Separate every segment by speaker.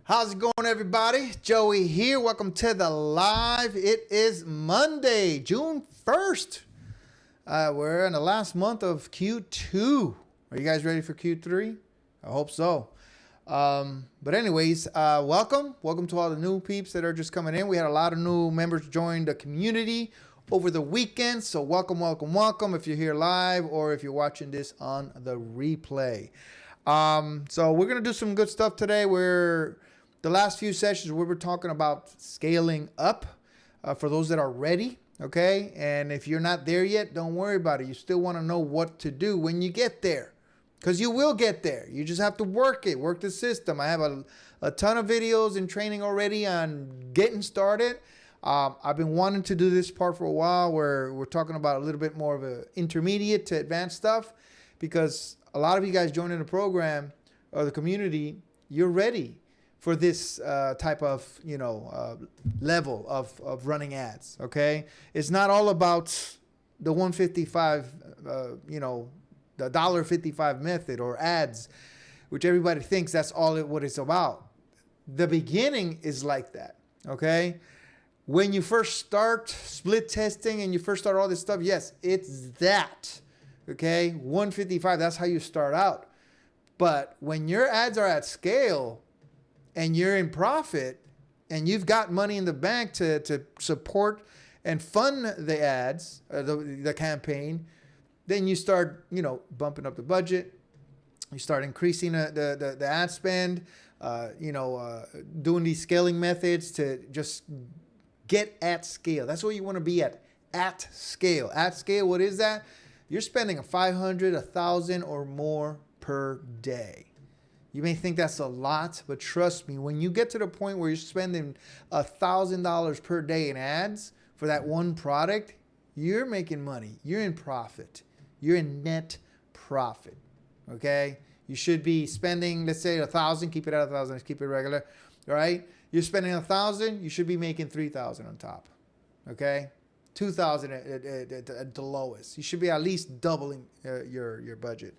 Speaker 1: How's it going, everybody? Joey here. Welcome to the live. It is Monday, June 1st. We're in the last month of Q2. Are you guys ready for Q3? I hope so. But anyways, welcome to all the new peeps that are just coming in. We had a lot of new members join the community over the weekend. So welcome if you're here live or if you're watching this on the replay. So we're going to do some good stuff today. The last few sessions we were talking about scaling up for those that are ready. Okay. And if you're not there yet, don't worry about it. You still want to know what to do when you get there, because you will get there. You just have to work the system. I have a ton of videos and training already on getting started. I've been wanting to do this part for a while, where we're talking about a little bit more of an intermediate to advanced stuff, because a lot of you guys joining the program or the community, you're ready for this type of, level of running ads. Okay. It's not all about the 155, the $1.55 method or ads, which everybody thinks that's all what it's about. The beginning is like that. Okay. When you first start split testing and you first start all this stuff, yes, it's that. Okay. 155, that's how you start out. But when your ads are at scale and you're in profit and you've got money in the bank to support and fund the ads, the campaign, then you start, bumping up the budget. You start increasing the ad spend, doing these scaling methods to just get at scale. That's what you want to be at scale. At scale, what is that? You're spending $500, $1,000 or more per day. You may think that's a lot, but trust me, when you get to the point where you're spending $1,000 per day in ads for that one product, you're making money. You're in profit. You're in net profit. Okay? You should be spending, let's say, $1,000. Keep it at $1,000. Let's keep it regular. All right? You're spending $1,000. You should be making $3,000 on top. Okay? $2,000 at the lowest. You should be at least doubling your budget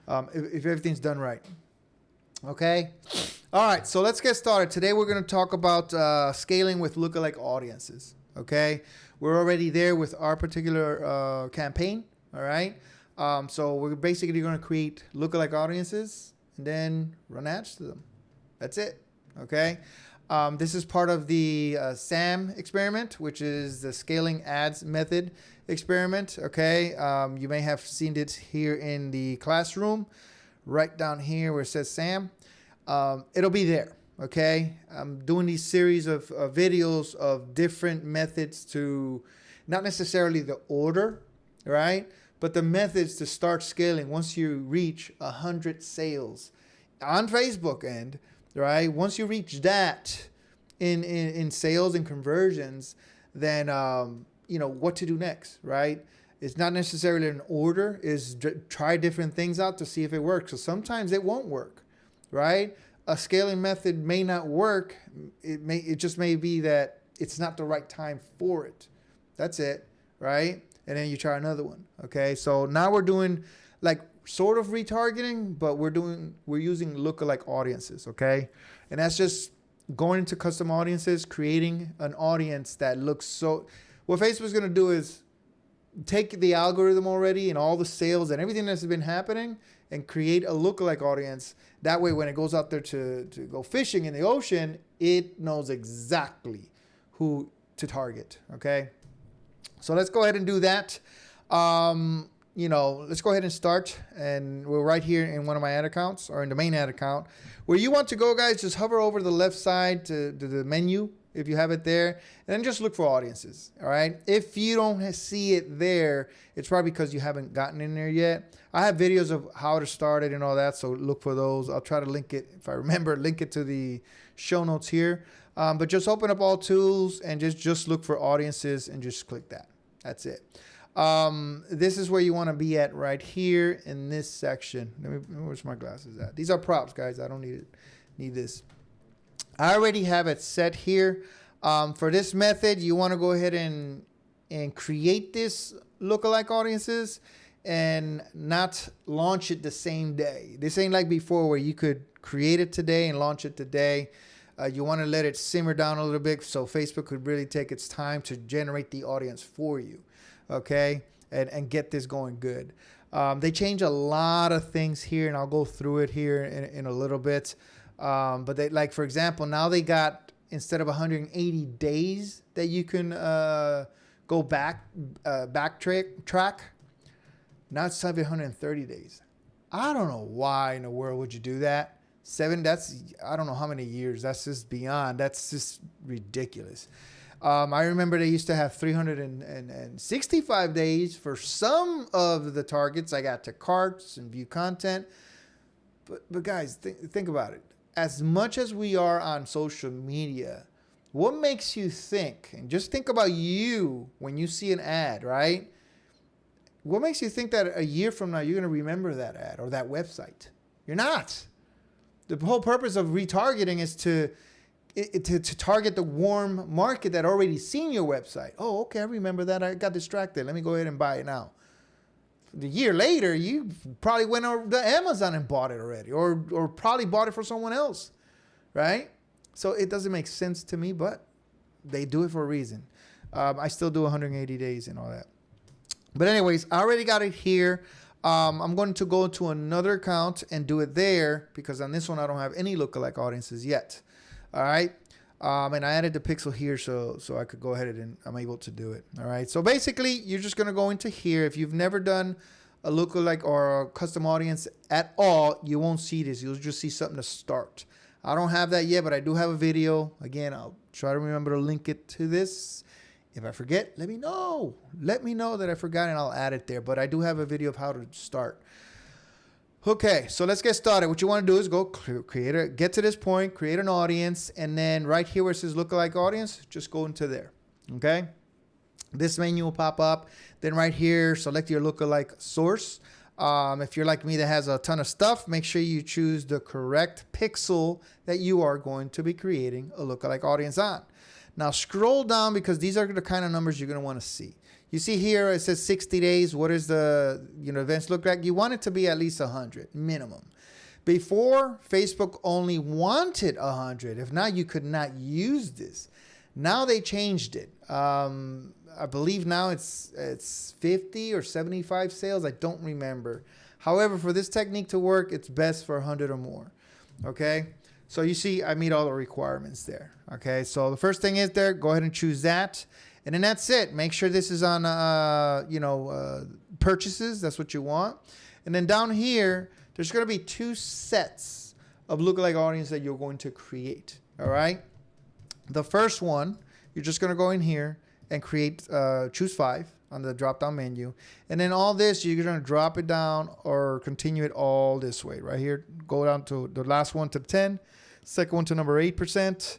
Speaker 1: if everything's done right. Okay. All right. So let's get started. Today we're going to talk about scaling with lookalike audiences. Okay. We're already there with our particular campaign. All right. So we're basically going to create lookalike audiences and then run ads to them. That's it. Okay. This is part of the SAM experiment, which is the scaling ads method experiment. Okay. You may have seen it here in the classroom. Right down here where it says SAM, it'll be there. Okay. I'm doing these series of videos of different methods to, not necessarily the order, right? But the methods to start scaling once you reach 100 sales on Facebook end, right? Once you reach that in sales and conversions, then, what to do next, right? It's not necessarily an order, is try different things out to see if it works. So sometimes it won't work, right? A scaling method may not work. It just may be that it's not the right time for it. That's it, right? And then you try another one. Okay. So now we're doing like sort of retargeting, but we're using lookalike audiences. Okay. And that's just going into custom audiences, creating an audience that looks so, what Facebook's going to do is take the algorithm already and all the sales and everything that's been happening and create a lookalike audience. That way, when it goes out there to go fishing in the ocean, it knows exactly who to target. Okay. So let's go ahead and do that. Let's go ahead and start. And we're right here in one of my ad accounts, or in the main ad account. Where you want to go, guys, just hover over the left side to the menu, if you have it there, and then just look for audiences. All right. If you don't see it there, it's probably because you haven't gotten in there yet. I have videos of how to start it and all that, so look for those. I'll try to link it, if I remember, link it to the show notes here. But just open up all tools and just look for audiences and just click that. That's it. This is where you want to be at right here in this section. Where's my glasses at? These are props, guys. I don't need this. I already have it set here. For this method, you want to go ahead and create this lookalike audiences and not launch it the same day. This ain't like before where you could create it today and launch it today. You want to let it simmer down a little bit so Facebook could really take its time to generate the audience for you, okay, and get this going good. They change a lot of things here, and I'll go through it here in a little bit. But they, like, for example, now they got, instead of 180 days that you can go backtrack, now it's 730 days. I don't know why in the world would you do that. I don't know how many years. That's just beyond. That's just ridiculous. I remember they used to have 365 days for some of the targets. I got to carts and view content. But guys, think about it. As much as we are on social media, what makes you think, and just think about you when you see an ad, right? What makes you think that a year from now you're going to remember that ad or that website? You're not. The whole purpose of retargeting is to target the warm market that already seen your website. Oh, okay, I remember that. I got distracted. Let me go ahead and buy it now. The year later, you probably went over to Amazon and bought it already, or probably bought it for someone else, right? So it doesn't make sense to me, but they do it for a reason. I still do 180 days and all that. But anyways, I already got it here. I'm going to go to another account and do it there because on this one, I don't have any lookalike audiences yet. All right. And I added the pixel here so I could go ahead and I'm able to do it. All right. So basically, you're just going to go into here. If you've never done a lookalike or a custom audience at all, you won't see this. You'll just see something to start. I don't have that yet, but I do have a video. Again, I'll try to remember to link it to this. If I forget, let me know. Let me know that I forgot and I'll add it there. But I do have a video of how to start. Okay, so let's get started. What you want to do is go get to this point, create an audience, and then right here where it says lookalike audience, just go into there. Okay, this menu will pop up. Then right here, select your lookalike source. If you're like me that has a ton of stuff, make sure you choose the correct pixel that you are going to be creating a lookalike audience on. Now scroll down because these are the kind of numbers you're going to want to see. You see here it says 60 days. What does the events look like? You want it to be at least 100 minimum. Before, Facebook only wanted 100. If not, you could not use this. Now they changed it. I believe now it's 50 or 75 sales. I don't remember. However, for this technique to work, it's best for 100 or more. Okay. So you see, I meet all the requirements there. Okay, so the first thing is there, go ahead and choose that. And then that's it. Make sure this is on, purchases. That's what you want. And then down here, there's going to be 2 sets of lookalike audience that you're going to create. All right. The first one, you're just going to go in here and create, choose 5 on the drop-down menu. And then all this, you're going to drop it down or continue it all this way. Right here, go down to the last one to 10. Second one to number 8%,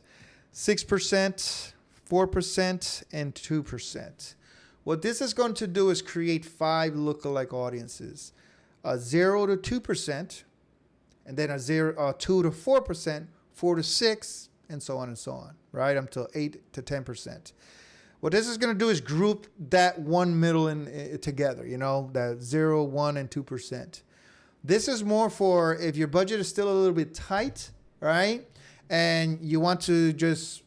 Speaker 1: 6%, 4%, and 2%. What this is going to do is create 5 lookalike audiences. 0 to 2%, and then 2 to 4%, 4 to 6%, and so on, right? Until 8 to 10%. What this is going to do is group that one middle together, that 0, 1, and 2%. This is more for if your budget is still a little bit tight, right? And you want to just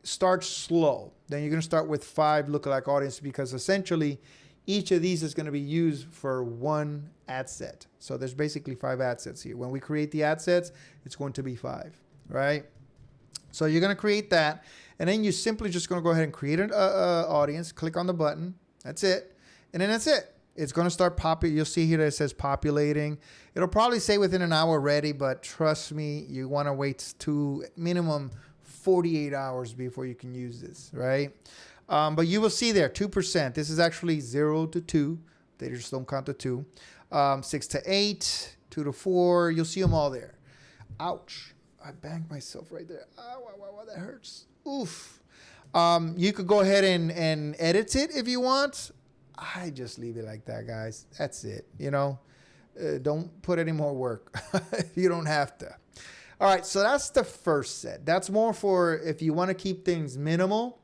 Speaker 1: start slow. Then you're going to start with 5 lookalike audience because essentially each of these is going to be used for one ad set. So there's basically 5 ad sets here. When we create the ad sets, it's going to be 5, right? So you're going to create that. And then you're simply just going to go ahead and create an audience. Click on the button. That's it. And then that's it. It's going to start populating. You'll see here that it says populating. It'll probably say within an hour ready, but trust me, you want to wait to minimum 48 hours before you can use this, right? But you will see there 2%. This is actually 0 to 2. They just don't count the 2. 6 to 8, 2 to 4. You'll see them all there. Ouch. I banged myself right there. Ow, that hurts. Oof. You could go ahead and edit it if you want. I just leave it like that, guys. That's it. Don't put any more work. You don't have to. All right. So that's the first set. That's more for if you want to keep things minimal.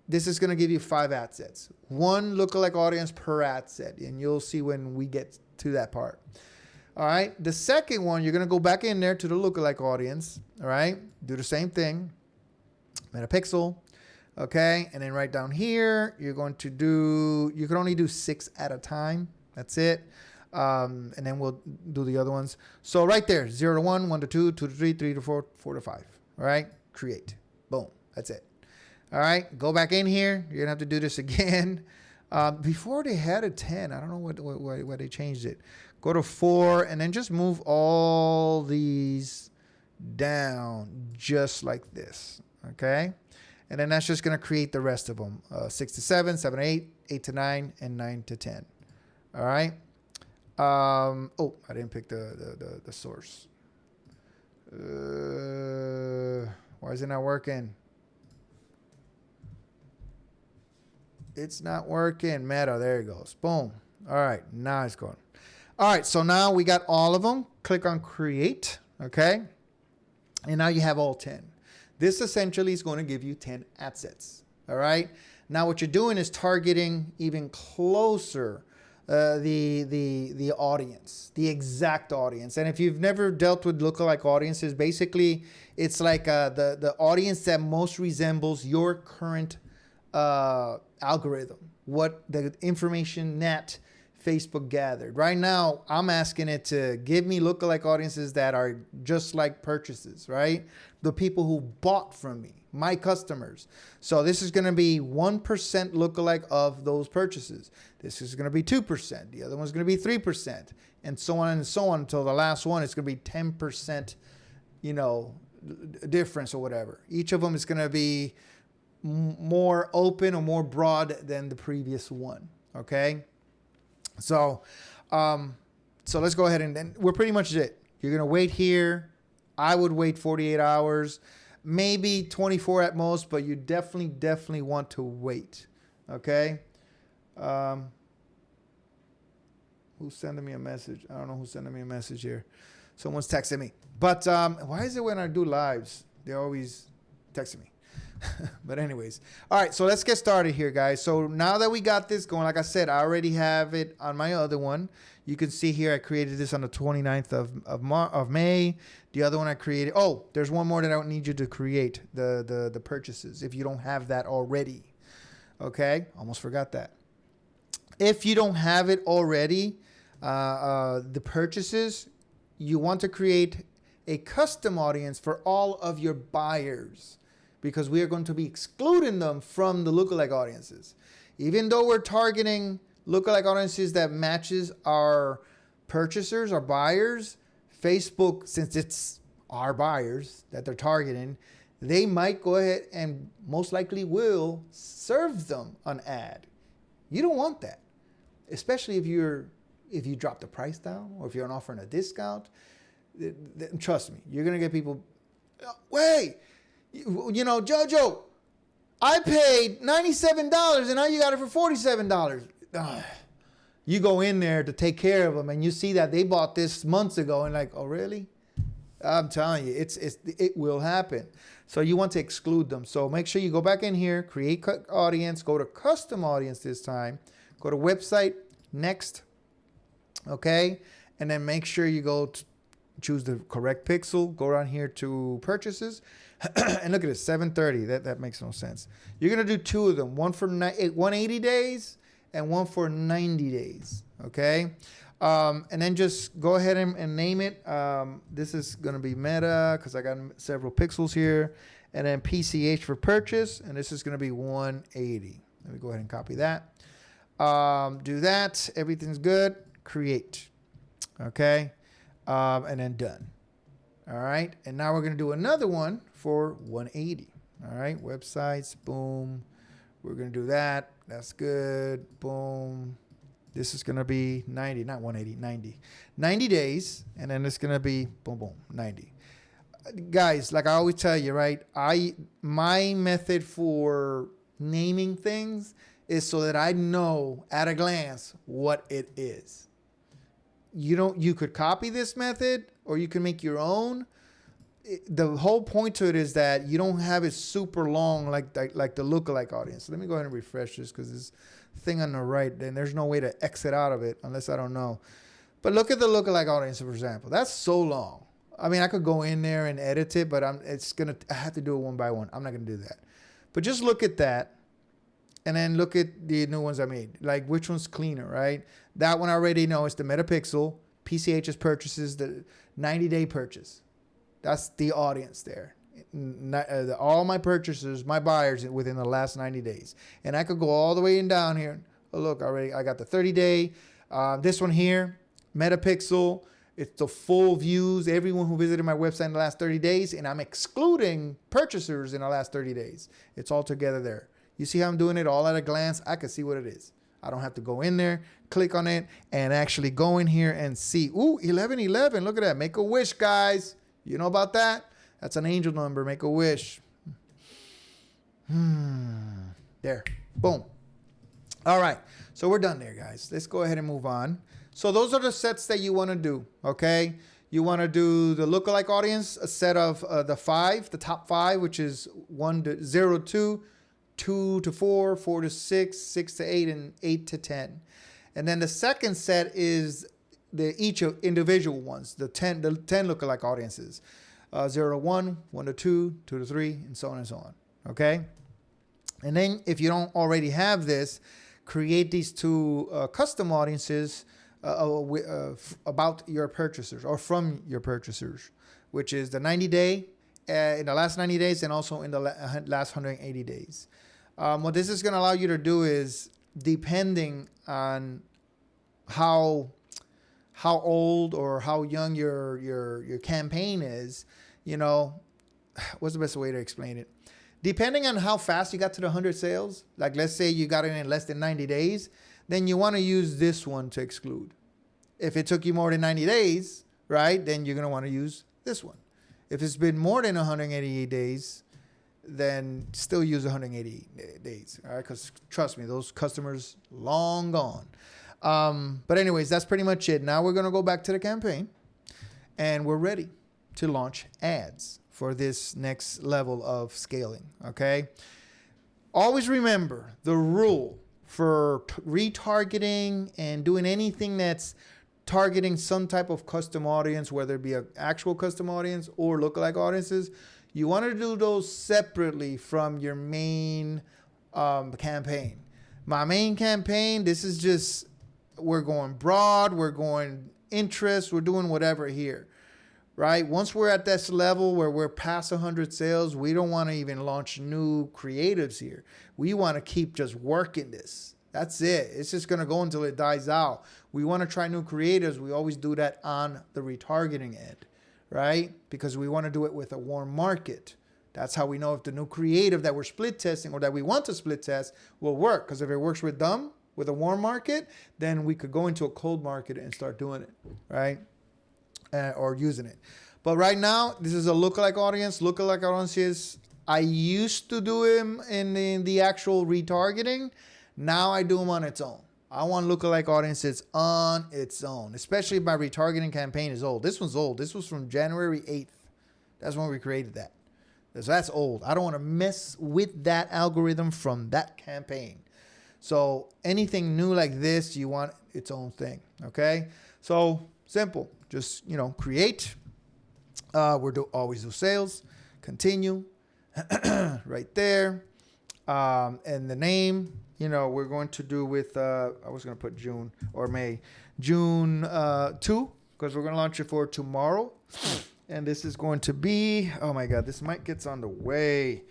Speaker 1: This is going to give you 5 ad sets. 1 lookalike audience per ad set. And you'll see when we get to that part. All right. The second one, you're going to go back in there to the lookalike audience. All right. Do the same thing. Metapixel. Okay. And then right down here, you're going to do, you can only do 6 at a time. That's it. And then we'll do the other ones. So right there, 0 to 1, 1 to 2, 2 to 3, 3 to 4, 4 to 5. All right. Create. Boom. That's it. All right. Go back in here. You're going to have to do this again. Before they had a 10, I don't know why they changed it. Go to 4 and then just move all these down just like this. Okay. And then that's just going to create the rest of them. 6 to 7, 7 to 8, 8 to 9, and 9 to 10. All right. Oh, I didn't pick the source. Why is it not working? It's not working. Meta, there it goes. Boom. All right, now it's going. All right, so now we got all of them. Click on create, okay? And now you have all 10. This essentially is going to give you 10 ad sets, all right? Now what you're doing is targeting even closer the audience, the exact audience. And if you've never dealt with lookalike audiences, basically it's like the audience that most resembles your current algorithm, what the information net Facebook gathered. Right now, I'm asking it to give me lookalike audiences that are just like purchases, right? The people who bought from me, my customers. So this is going to be 1% lookalike of those purchases. This is going to be 2%. The other one's going to be 3%, and so on until the last one is going to be 10%, you know, difference or whatever. Each of them is going to be more open or more broad than the previous one. Okay. So, so let's go ahead and we're pretty much it. You're going to wait here. I would wait 48 hours, maybe 24 at most, but you definitely want to wait. Okay. Who's sending me a message? I don't know who's sending me a message here. Someone's texting me, but, why is it when I do lives, they're always texting me? But anyways, all right, so let's get started here, guys. So now that we got this going, like I said, I already have it on my other one. You can see here I created this on the 29th of May. The other one I created, oh, there's one more that I don't need you to create, the purchases, if you don't have that already. Okay, almost forgot that. If you don't have it already, the purchases, you want to create a custom audience for all of your buyers, because we are going to be excluding them from the lookalike audiences. Even though we're targeting lookalike audiences that matches our purchasers, our buyers, Facebook, since it's our buyers that they're targeting, they might go ahead and most likely will serve them an ad. You don't want that, especially if you drop the price down or if you're offering a discount. Trust me, you're going to get people, wait, you know, Jojo, I paid $97 and now you got it for $47. You go in there to take care of them and you see that they bought this months ago and like, oh, really? I'm telling you, it will happen. So you want to exclude them. So make sure you go back in here, create audience, go to custom audience this time, go to website, next, okay? And then make sure you go to choose the correct pixel, go down here to purchases, and look at it, 730. That makes no sense. You're going to do 2 of them, one for 180 days and one for 90 days, okay? And then just go ahead and name it. This is going to be Meta because I got several pixels here. And then PCH for purchase, and this is going to be 180. Let me go ahead and copy that. Do that. Everything's good. Create, okay? And then done. All right. And now we're going to do another one for 180. All right. Websites. Boom. We're going to do that. That's good. Boom. This is going to be 90, not 180, 90. 90 days. And then it's going to be boom, boom, 90. Guys, like I always tell you, right? My method for naming things is so that I know at a glance what it is. You could copy this method or you can make your own. The whole point to it is that you don't have it super long like the lookalike audience. So let me go ahead and refresh this because this thing on the right, then there's no way to exit out of it unless I don't know. But look at the lookalike audience, for example. That's so long. I mean, I could go in there and edit it, but I have to do it one by one. I'm not going to do that. But just look at that. And then look at the new ones I made. Like, which one's cleaner, right? That one I already know is the Metapixel. PCH's purchases, the 90-day purchase. That's the audience there. All my purchasers, my buyers within the last 90 days. And I could go all the way in down here. Oh, look, I got the 30-day. This one here, Metapixel. It's the full views, everyone who visited my website in the last 30 days. And I'm excluding purchasers in the last 30 days. It's all together there. You see how I'm doing it all at a glance? I can see what it is. I don't have to go in there, click on it, and actually go in here and see. Ooh, 1111. Look at that. Make a wish, guys. You know about that? That's an angel number. Make a wish. There. Boom. All right. So we're done there, guys. Let's go ahead and move on. So those are the sets that you want to do, okay? You want to do the lookalike audience, a set of the top 5, which is 1 to 0 to 2 to 4, 4 to 6, 6 to 8, and 8 to 10. And then the second set is each of individual ones, the 10 lookalike audiences. 0 to 1, 1 to 2, 2 to 3, and so on and so on. Okay? And then if you don't already have this, create these 2 custom audiences about your purchasers or from your purchasers, which is the 90-day, in the last 90 days, and also in the last 180 days. What this is going to allow you to do is, depending on how old or how young your campaign is, you know, what's the best way to explain it? Depending on how fast you got to the 100 sales, like let's say you got it in less than 90 days, then you want to use this one to exclude. If it took you more than 90 days, right, then you're going to want to use this one. If it's been more than 188 days, then still use 180 days, all right? Because trust me, those customers long gone. But anyways, that's pretty much it. Now we're going to go back to the campaign, and we're ready to launch ads for this next level of scaling, okay? Always remember the rule for retargeting and doing anything that's targeting some type of custom audience, whether it be an actual custom audience or lookalike audiences. You want to do those separately from your main campaign. My main campaign, this is just, we're going broad, we're going interest, we're doing whatever here, right? Once we're at this level where we're past 100 sales, we don't want to even launch new creatives here. We want to keep just working this. That's it. It's just going to go until it dies out. We want to try new creatives. We always do that on the retargeting end, right? Because we want to do it with a warm market. That's how we know if the new creative that we're split testing or that we want to split test will work. Because if it works with them, with a warm market, then we could go into a cold market and start doing it, right? Or using it. But right now, this is a lookalike audience. Lookalike audiences, I used to do them in the actual retargeting. Now I do them on its own. I want lookalike audiences on its own, especially if my retargeting campaign is old. This one's old. This was from January 8th. That's when we created that. So that's old. I don't want to mess with that algorithm from that campaign. So anything new like this, you want its own thing, okay? So simple. Just, create. Always do sales. Continue. Right there. And the name, we're going to do with, I was going to put June or May. June 2, because we're going to launch it for tomorrow. And this is going to be, oh my God, this mic gets on the way.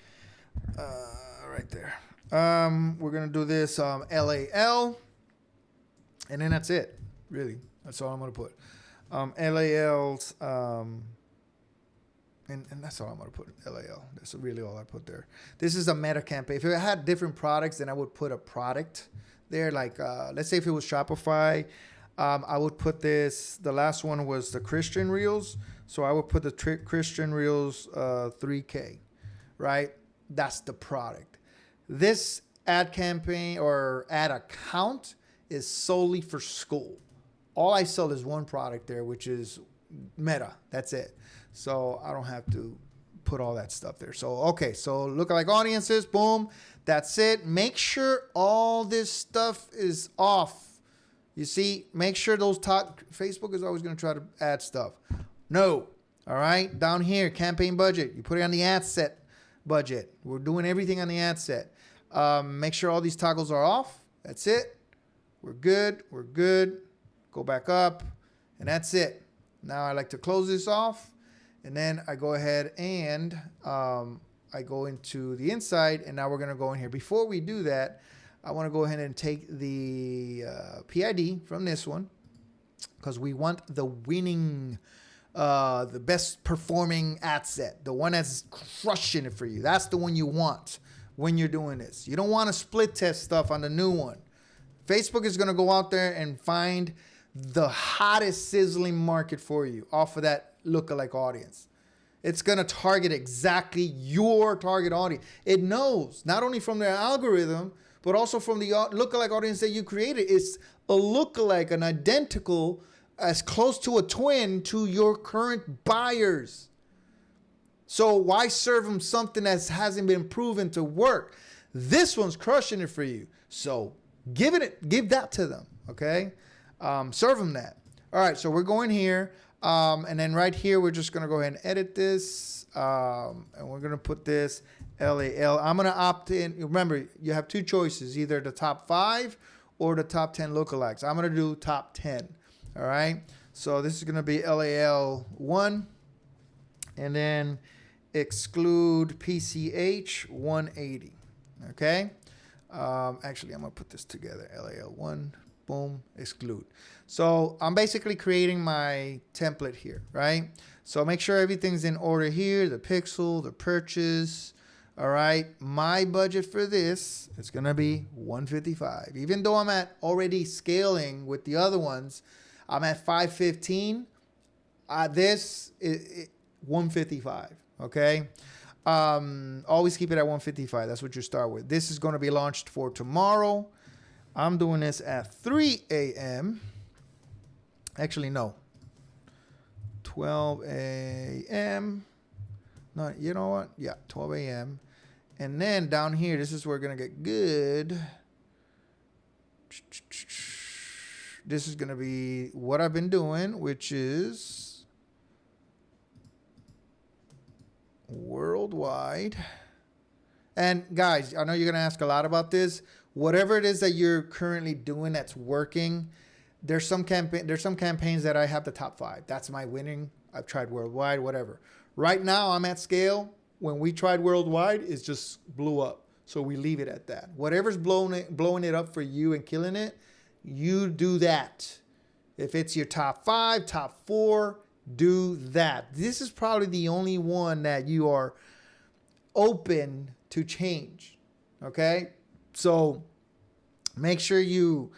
Speaker 1: Right there. We're going to do this LAL. And then that's it. Really. That's all I'm going to put. LAL's, and that's all I'm going to put, LAL. That's really all I put there. This is a meta campaign. If it had different products, then I would put a product there. Like, let's say if it was Shopify, I would put this. The last one was the Christian Reels. So I would put the Christian Reels 3K, right? That's the product. This ad campaign or ad account is solely for school. All I sell is one product there, which is Meta. That's it. So I don't have to put all that stuff there. So, okay. So lookalike audiences, boom. That's it. Make sure all this stuff is off. You see, make sure those top, Facebook is always going to try to add stuff. No. All right. Down here, campaign budget. You put it on the ad set budget. We're doing everything on the ad set. Make sure all these toggles are off. That's it. We're good. We're good. Go back up. And that's it. Now I like to close this off. And then I go ahead and I go into the inside. And now we're going to go in here. Before we do that, I want to go ahead and take the PID from this one, because we want the winning, the best performing ad set, the one that's crushing it for you. That's the one you want when you're doing this. You don't want to split test stuff on the new one. Facebook is going to go out there and find the hottest sizzling market for you off of that lookalike audience. It's going to target exactly your target audience. It knows not only from their algorithm, but also from the lookalike audience that you created. It's a lookalike, an identical, as close to a twin to your current buyers. So why serve them something that hasn't been proven to work? This one's crushing it for you. So give that to them, okay? Serve them that. All right, so we're going here. And then right here, we're just going to go ahead and edit this. And we're going to put this LAL. I'm going to opt in. Remember, you have two choices, either the top 5 or the top 10 lookalikes. I'm going to do top 10. All right. So this is going to be LAL 1. And then exclude PCH 180. Okay. Actually, I'm going to put this together. LAL 1. Boom, exclude. So I'm basically creating my template here, right? So make sure everything's in order here, the pixel, the purchase. All right, my budget for this is gonna be 155. Even though I'm at already scaling with the other ones, I'm at 515. This is 155, okay? Always keep it at 155. That's what you start with. This is gonna be launched for tomorrow. I'm doing this at 3 a.m. Actually, no. 12 a.m. No, you know what? Yeah, 12 a.m. And then down here, this is where we're going to get good. This is going to be what I've been doing, which is worldwide. And guys, I know you're going to ask a lot about this. Whatever it is that you're currently doing that's working, there's some campaigns that I have the top 5. That's my winning. I've tried worldwide, whatever. Right now, I'm at scale. When we tried worldwide, it just blew up. So we leave it at that. Whatever's blowing it up for you and killing it, you do that. If it's your top 5, top 4, do that. This is probably the only one that you are open to change. Okay? So make sure you,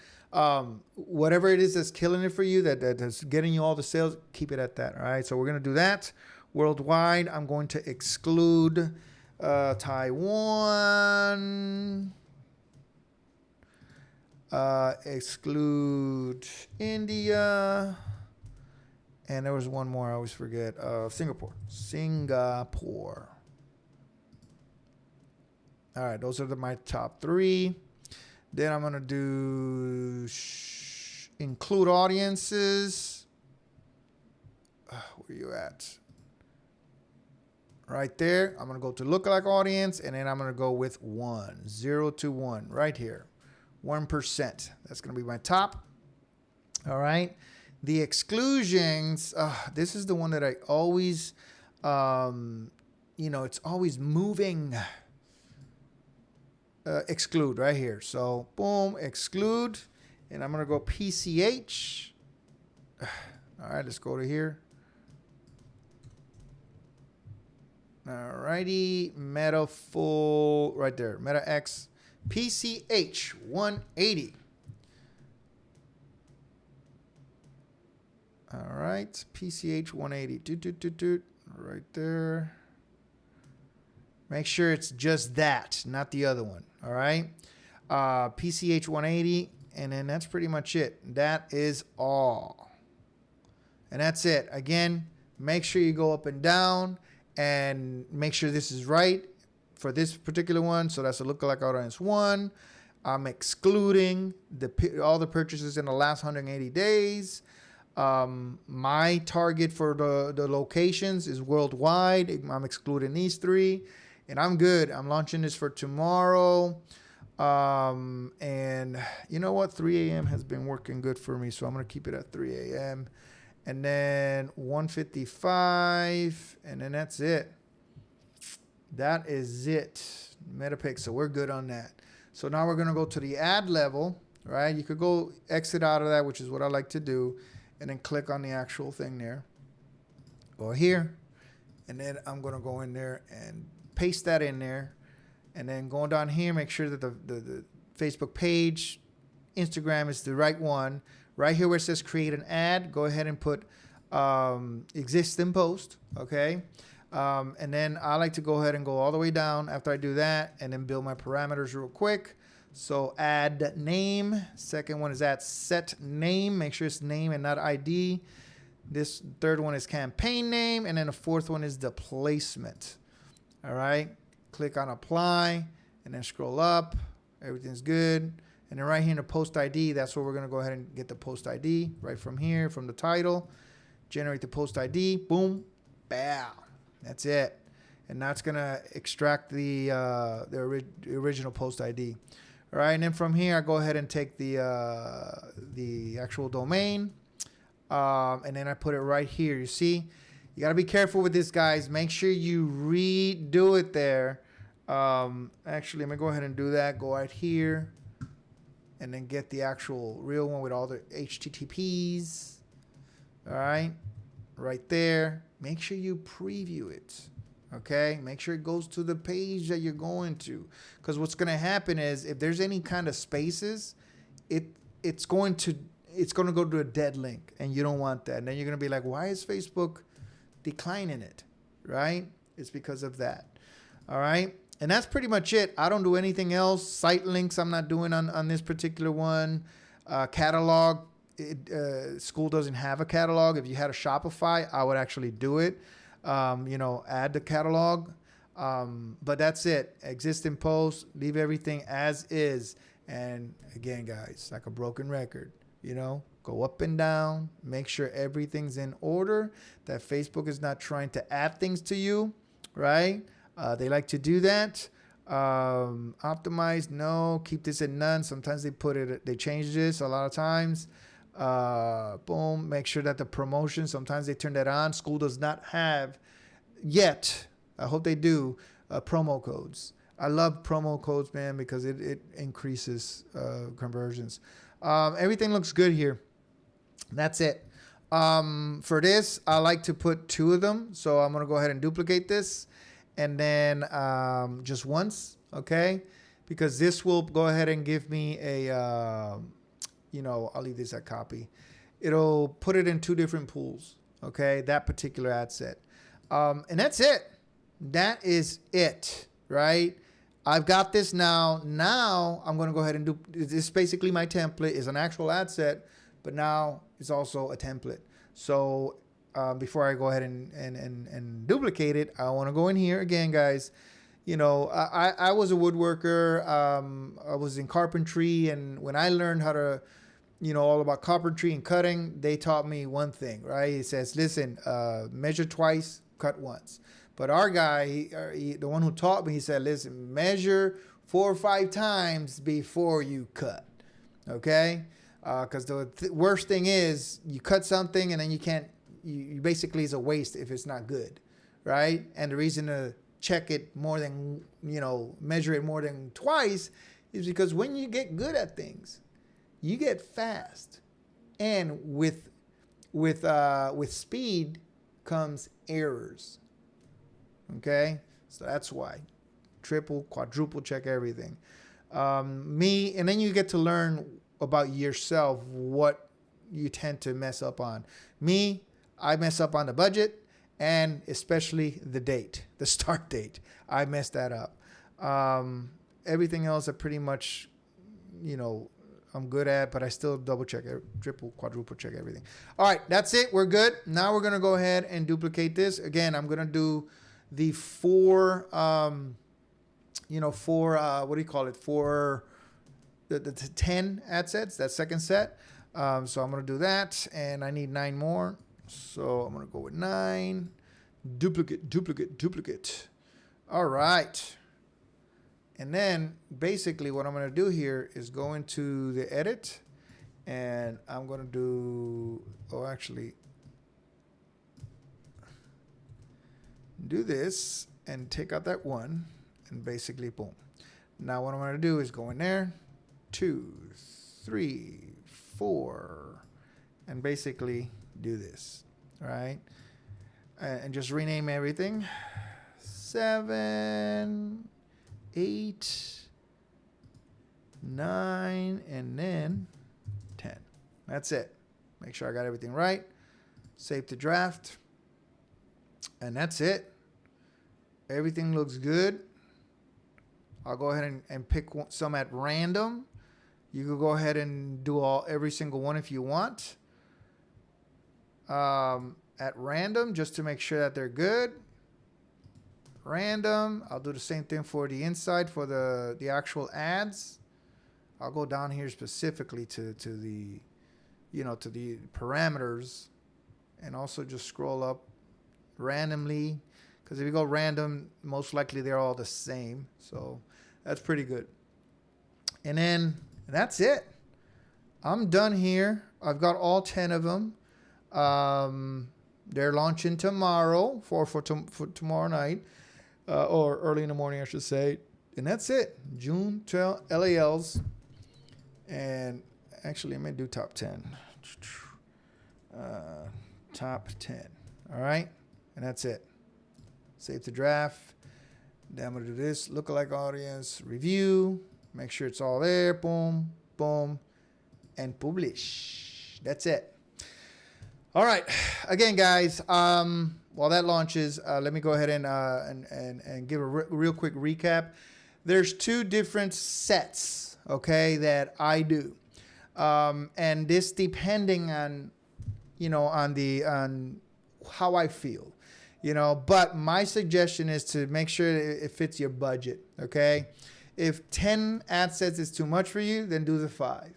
Speaker 1: whatever it is that's killing it for you, that's getting you all the sales, keep it at that. All right. So we're going to do that worldwide. I'm going to exclude Taiwan, exclude India. And there was one more I always forget. Singapore. All right, those are my top 3. Then I'm going to do include audiences. Where you at? Right there. I'm going to go to lookalike audience, and then I'm going to go with 0 to 1 right here. 1%. That's going to be my top. All right. The exclusions, this is the one that I always, it's always moving. Exclude right here. So boom, exclude. And I'm going to go PCH. All right, let's go to here. All righty. Meta full right there. Meta X PCH 180. All right. PCH 180. Right there. Make sure it's just that, not the other one. All right. PCH 180. And then that's pretty much it. That is all. And that's it. Again, make sure you go up and down and make sure this is right for this particular one. So that's a lookalike audience 1. I'm excluding all the purchases in the last 180 days. My target for the locations is worldwide. I'm excluding these 3, and I'm good. I'm launching this for tomorrow. And you know what? 3 a.m. has been working good for me, so I'm going to keep it at 3 a.m. And then 155, and then that's it. That is it. Metapixel, we're good on that. So now we're going to go to the ad level, right? You could go exit out of that, which is what I like to do, and then click on the actual thing there. Go here, and then I'm going to go in there and paste that in there. And then going down here, make sure that the Facebook page, Instagram is the right one. Right here where it says create an ad, go ahead and put existing post, okay? And then I like to go ahead and go all the way down after I do that and then build my parameters real quick. So add name. Second one is add set name. Make sure it's name and not ID. This third one is campaign name. And then the fourth one is the placement. All right. Click on apply and then scroll up. Everything's good. And then right here in the post ID, that's where we're going to go ahead and get the post ID right from here, from the title. Generate the post ID. Boom. Bam. That's it. And that's going to extract the original post ID. All right. And then from here, I go ahead and take the actual domain. And then I put it right here. You see, you got to be careful with this, guys. Make sure you redo it there. Actually, let me go ahead and do that. Go right here. And then get the actual real one with all the HTTPs. All right. Right there. Make sure you preview it. Okay. Make sure it goes to the page that you're going to. Because what's going to happen is if there's any kind of spaces, it's going to go to a dead link. And you don't want that. And then you're going to be like, why is Facebook declining it? Right? It's because of that. All right. And that's pretty much it. I don't do anything else. Site links I'm not doing on this particular one. Catalog. School doesn't have a catalog. If you had a Shopify, I would actually do it. Add the catalog. But that's it. Existing posts. Leave everything as is. And again, guys, like a broken record. Go up and down. Make sure everything's in order. That Facebook is not trying to add things to you. Right? They like to do that. Optimize, no. Keep this at none. Sometimes they change this a lot of times. Boom. Make sure that the promotion, sometimes they turn that on. School does not have yet, I hope they do, promo codes. I love promo codes, man, because it increases conversions. Everything looks good here. That's it. For this, I like to put 2 of them. So I'm going to go ahead and duplicate this. And then just once, okay? Because this will go ahead and give me a, I'll leave this at copy. It'll put it in 2 different pools, okay? That particular ad set. And that's it. That is it, right? I've got this now. Now I'm going to go ahead and do, this is basically my template. Is an actual ad set, but now it's also a template. So before I go ahead and duplicate it, I want to go in here again, guys. I was a woodworker. I was in carpentry. And when I learned how to, all about carpentry and cutting, they taught me one thing, right? It says, listen, measure twice, cut once. But our guy, the one who taught me, he said, listen, measure 4 or 5 times before you cut. Okay? Because the worst thing is you cut something and then you can't, you basically is a waste if it's not good, right? And the reason to check it more than, measure it more than twice is because when you get good at things, you get fast. And with speed comes errors. Okay? So that's why. Triple, quadruple check everything. And then you get to learn about yourself what you tend to mess up on. I mess up on the budget and especially the date, the start date. I messed that up. Everything else I pretty much, I'm good at, but I still double check, triple, quadruple check everything. All right, that's it. We're good. Now we're going to go ahead and duplicate this. Again, I'm going to do the 4, what do you call it? 4 the 10 ad sets, that second set. So I'm going to do that, and I need 9 more. So I'm going to go with 9. Duplicate, duplicate, duplicate. All right. And then basically what I'm going to do here is go into the edit, and I'm going to do, do this and take out that 1, and basically boom. Now what I'm going to do is go in there, 2, 3, 4, and basically do this, right? And just rename everything. 7, 8, 9, and then 10. That's it. Make sure I got everything right. Save to draft. And that's it. Everything looks good. I'll go ahead and pick some at random. You can go ahead and do every single one if you want. At random, just to make sure that they're good. Random. I'll do the same thing for the inside for the actual ads. I'll go down here specifically to the to the parameters, and also just scroll up randomly, because if you go random, most likely they're all the same. So that's pretty good. And then that's it. I'm done here. I've got all 10 of them. They're launching tomorrow for tomorrow night, or early in the morning, I should say. And that's it. June 12 LALs. And actually, I'm going to do top 10. Top 10. All right. And that's it. Save the draft. Then I'm going to do this. Lookalike audience. Review. Make sure it's all there. Boom. Boom. And publish. That's it. All right. Again, guys, while that launches, let me go ahead and give a real quick recap. There's 2 different sets, okay, that I do. And this depending on, on how I feel, but my suggestion is to make sure it fits your budget, okay? If 10 ad sets is too much for you, then do the 5,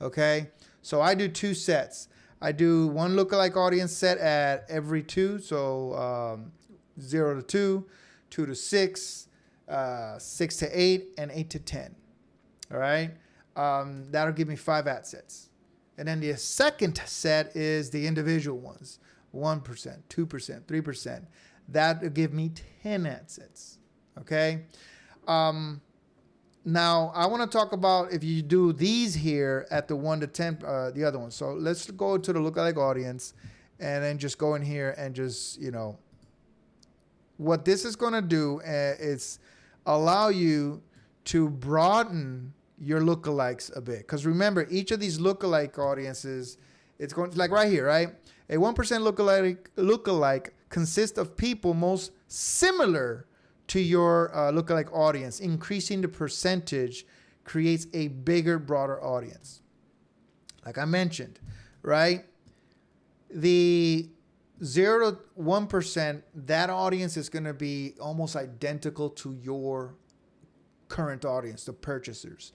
Speaker 1: okay? So I do 2 sets. I do 1 lookalike audience set at every 2, so 0 to 2, 2 to 6, 6 to 8, and 8 to 10. All right, that'll give me 5 ad sets. And then the second set is the individual ones, 1%, 2%, 3%. That'll give me 10 ad sets. Okay. Now, I want to talk about if you do these here at the 1 to 10, the other one. So let's go to the lookalike audience, and then just go in here and just, what this is going to do is allow you to broaden your lookalikes a bit. Because remember, each of these lookalike audiences, it's going like right here, right? A 1% lookalike consists of people most similar to your lookalike audience. Increasing the percentage creates a bigger, broader audience. Like I mentioned, right? The 0 to 1%, that audience is going to be almost identical to your current audience, the purchasers.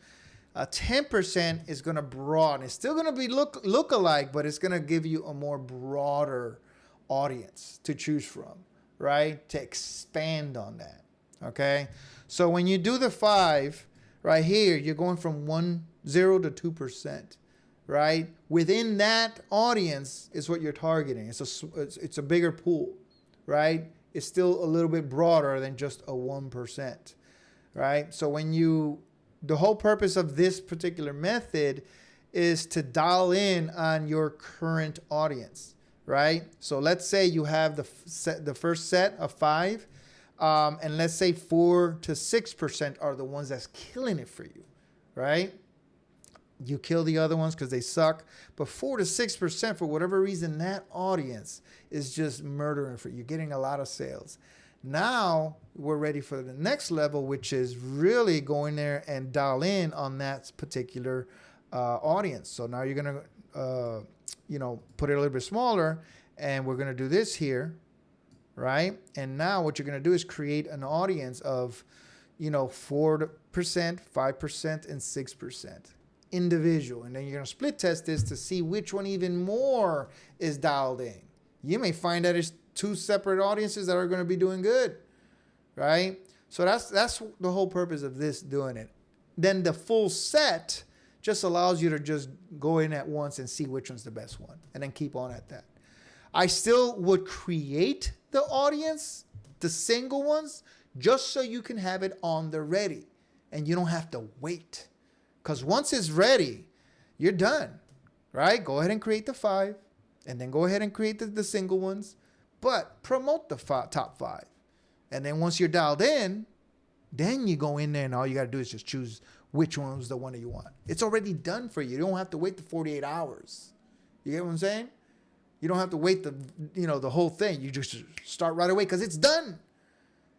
Speaker 1: 10% is going to broaden. It's still going to be lookalike, but it's going to give you a more broader audience to choose from, right? To expand on that. Okay. So when you do the 5 right here, you're going from 0 to 2%, right? Within that audience is what you're targeting. It's a bigger pool, right? It's still a little bit broader than just a 1%, right? So the whole purpose of this particular method is to dial in on your current audience, right? So let's say you have the first set of 5, and let's say 4 to 6% are the ones that's killing it for you, right? You kill the other ones because they suck, but 4 to 6%, for whatever reason, that audience is just murdering for you, getting a lot of sales. Now we're ready for the next level, which is really going there and dial in on that particular audience. So now you're going to, put it a little bit smaller, and we're going to do this here, right? And now what you're going to do is create an audience of, 4%, 5%, and 6%. individual. And then you're going to split test this to see which one even more is dialed in. You may find that it's two separate audiences that are going to be doing good, right? So that's the whole purpose of this doing it. Then the full set just allows you to just go in at once and see which one's the best one and then keep on at that. I still would create the audience, the single ones, just so you can have it on the ready and you don't have to wait. Because once it's ready, you're done, right? Go ahead and create the 5 and then go ahead and create the single ones, but promote the top 5. And then once you're dialed in, then you go in there and all you got to do is just choose which one was the one that you want. It's already done for you. You don't have to wait the 48 hours. You get what I'm saying? You don't have to wait the whole thing. You just start right away because it's done.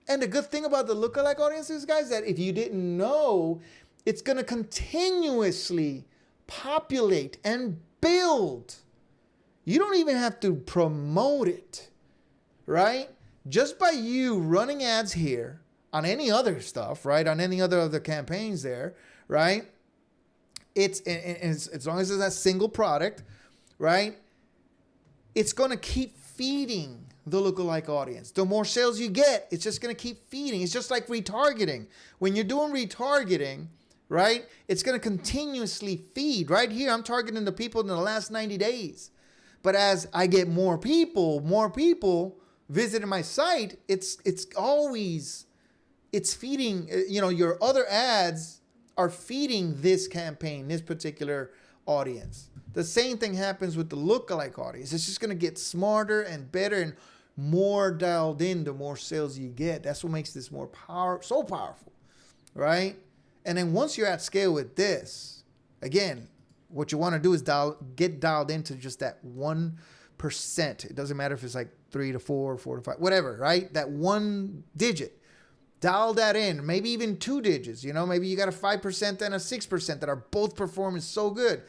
Speaker 1: And the good thing about the lookalike audiences, guys, that if you didn't know, it's going to continuously populate and build. You don't even have to promote it, right? Just by you running ads here on any other stuff, right? On any other campaigns there, right? It's as long as it's that single product, right? It's going to keep feeding the lookalike audience. The more sales you get, it's just going to keep feeding. It's just like retargeting. When you're doing retargeting, right, it's going to continuously feed. Right here, I'm targeting the people in the last 90 days. But as I get more people visiting my site, it's feeding, your other ads are feeding this campaign, this particular audience. The same thing happens with the lookalike audience. It's just going to get smarter and better and more dialed in the more sales you get. That's what makes this so powerful, right? And then once you're at scale with this, again, what you want to do is get dialed into just that 1%. It doesn't matter if it's like 3 to 4, 4 to 5, whatever, right? That one digit. Dial that in, maybe even 2 digits. Maybe you got a 5% and a 6% that are both performing so good.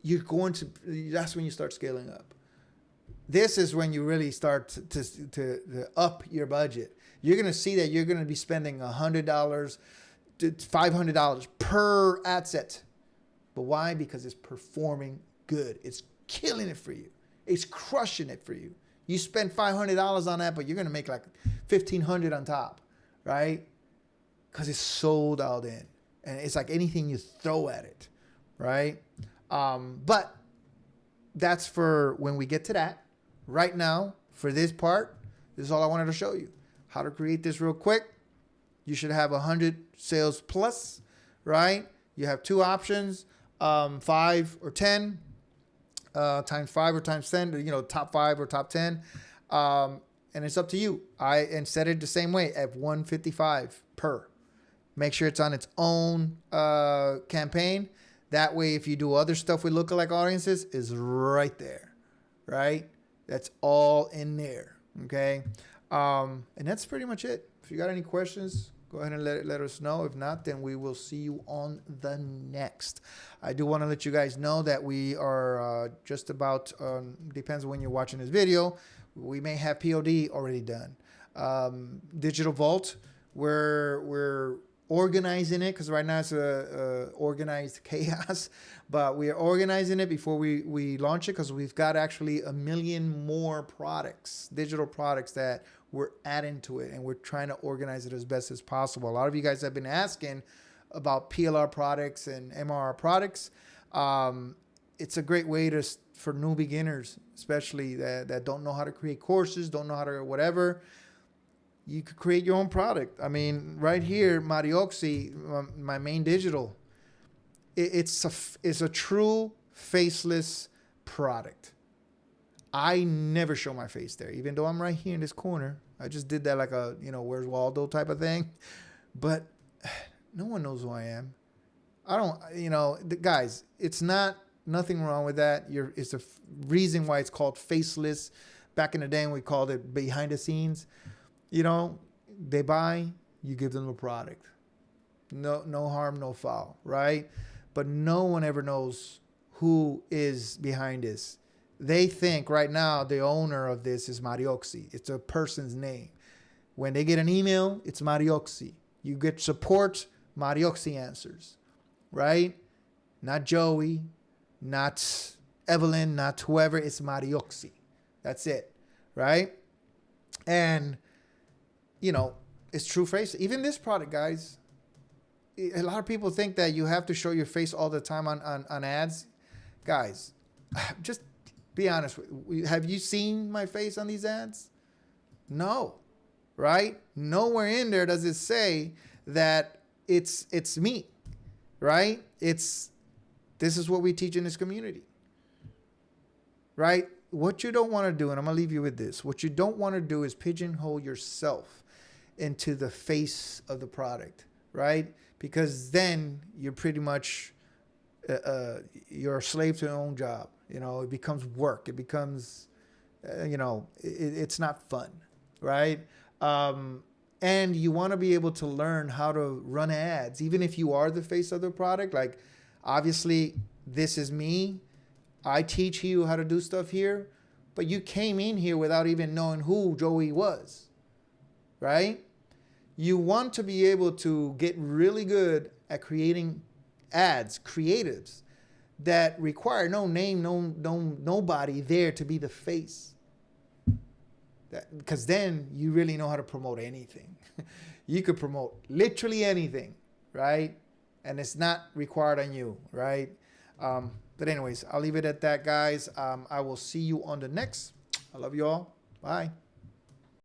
Speaker 1: That's when you start scaling up. This is when you really start to up your budget. You're going to see that you're going to be spending $100 to $500 per ad set. But why? Because it's performing good. It's killing it for you. It's crushing it for you. You spend $500 on that, but you're going to make like $1,500 on top, right? Because it's so dialed in. And it's like anything you throw at it, right? But that's for when we get to that. Right now, for this part, this is all I wanted to show you. How to create this real quick. You should have 100 sales plus, right? You have 2 options, 5 or 10, times 5 or times 10, top 5 or top 10. And it's up to you. And set it the same way at 155 per. Make sure it's on its own campaign. That way, if you do other stuff with lookalike audiences, is right there, right? That's all in there, okay? And that's pretty much it. If you got any questions, go ahead and let us know. If not, then we will see you on the next. I do want to let you guys know that we are just about, depends on when you're watching this video, we may have POD already done. Digital Vault, we're organizing it because right now it's a organized chaos, but we are organizing it before we launch it because we've got actually 1 million more products, digital products that we're adding to it, and we're trying to organize it as best as possible. A lot of you guys have been asking about PLR products and MRR products. It's a great way for new beginners, especially that don't know how to create courses, don't know how to whatever. You could create your own product. I mean, right here, Marioxy, my main digital, it's a true faceless product. I never show my face there, even though I'm right here in this corner. I just did that like a, where's Waldo type of thing. But no one knows who I am. I don't, guys, it's nothing wrong with that. It's a reason why it's called faceless. Back in the day, we called it behind the scenes. They buy, you give them a product. No harm, no foul, right? But no one ever knows who is behind this. They think right now the owner of this is Marioxy. It's a person's name. When they get an email, it's Marioxy. You get support, Marioxy answers, right? not Joey, not Evelyn, not whoever. It's Marioxi. That's it, right? And, you know, it's true face. Even this product, guys, a lot of people think that you have to show your face all the time on ads. Guys, just be honest. Have you seen my face on these ads? No, right? Nowhere in there does it say that it's me, right? This is what we teach in this community, right? What you don't want to do, and I'm going to leave you with this. What you don't want to do is pigeonhole yourself into the face of the product, right? Because then you're pretty much, you're a slave to your own job. You know, it becomes work. It becomes, it's not fun, right? And you want to be able to learn how to run ads, even if you are the face of the product. Like, obviously, this is me. I teach you how to do stuff here, but you came in here without even knowing who Joey was, right? You want to be able to get really good at creating ads, creatives that require no name, nobody there to be the face. Because then you really know how to promote anything. You could promote literally anything, right? And it's not required on you, right? But anyways, I'll leave it at that, guys. I will see you on the next. I love you all. Bye.